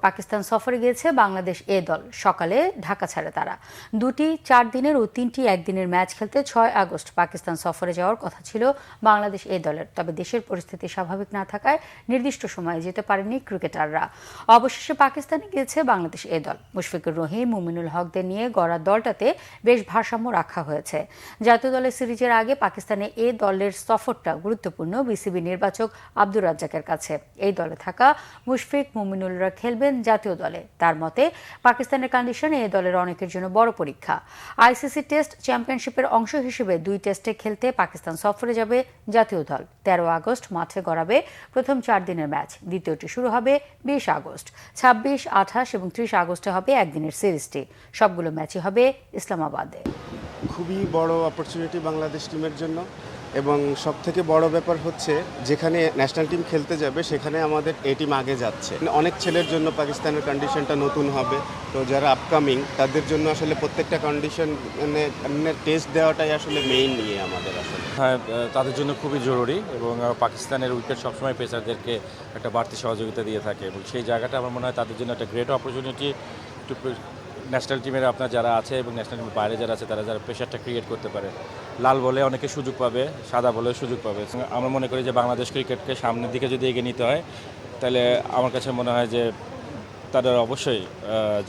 পাকিস্তান সফরে গিয়েছে বাংলাদেশ এ দল। সকালে ঢাকা ছাড়ে তারা। দুটি 4 দিনের ও 3টি একদিনের ম্যাচ খেলতে 6 আগস্ট পাকিস্তান সফরে যাওয়ার কথা ছিল বাংলাদেশ এ দলের। তবে দেশের পরিস্থিতি স্বাভাবিক না থাকায় নির্দিষ্ট সময়ে যেতে পারেনি ক্রিকেটাররা। অবশেষে পাকিস্তানে গিয়েছে বাংলাদেশ এ দল। মুশফিকুর রহিম, মুমিনুল হকদের নিয়ে গড়া দলটাতে বেশ ভারসাম্য রাখা হয়েছে। জাতীয় দলের সিরিজের আগে পাকিস্তানে এ দলের সফরটা গুরুত্বপূর্ণ বিসিবি নির্বাচক আব্দুর রাজ্জাকের কাছে। এই দলে থাকা মুশফিক, মুমিনুলরা খেলবেন জাতীয় দলে। তার মতে পাকিস্তানের কন্ডিশন এ দলের অনেকের জন্য বড় পরীক্ষা। আইসিসি টেস্ট চ্যাম্পিয়নশিপের অংশ হিসেবে 2 টেস্টে খেলতে পাকিস্তান সফরে যাবে জাতীয় দল। 13 আগস্ট মাঠে গড়াবে প্রথম 4 দিনের ম্যাচ। দ্বিতীয়টি শুরু হবে 20 আগস্ট। 26, 28 এবং 30 আগস্টে হবে একদিনের সিরিজটি। সবগুলো ম্যাচই হবে ইসলামাবাদে। খুবই বড় অপরচুনিটি বাংলাদেশ টিমের জন্য, এবং সবথেকে বড় ব্যাপার হচ্ছে যেখানে ন্যাশনাল টিম খেলতে যাবে সেখানে আমাদের এ টিম আগে যাচ্ছে। অনেক ছেলের জন্য পাকিস্তানের কন্ডিশনটা নতুন হবে, তো যারা আপকামিং তাদের জন্য আসলে প্রত্যেকটা কন্ডিশন মানে টেস্ট দেওয়াটাই আসলে মেইন নিয়ে আমাদের আসলে। হ্যাঁ, তাদের জন্য খুবই জরুরি, এবং পাকিস্তানের উইকেট সবসময় পেসারদেরকে একটা বাড়তি সহযোগিতা দিয়ে থাকে, এবং সেই জায়গাটা আমার মনে হয় তাদের জন্য একটা গ্রেট অপরচুনিটি। ন্যাশনাল টিমের আপনার যারা আছে এবং ন্যাশনাল টিমের বাইরে যারা আছে তারা যারা প্রেশারটা ক্রিয়েট করতে পারে, লাল বলে অনেকে সুযোগ পাবে, সাদা বলে সুযোগ পাবে। আমরা মনে করি যে বাংলাদেশ ক্রিকেটকে সামনের দিকে যদি এগিয়ে নিতে হয়, তাহলে আমার কাছে মনে হয় যে তাদের অবশ্যই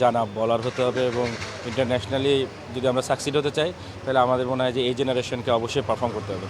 জানা বলার হতে হবে, এবং ইন্টারন্যাশনালি যদি আমরা সাকসিড হতে চাই তাহলে আমাদের মনে হয় যে এই জেনারেশনকে অবশ্যই পারফর্ম করতে হবে।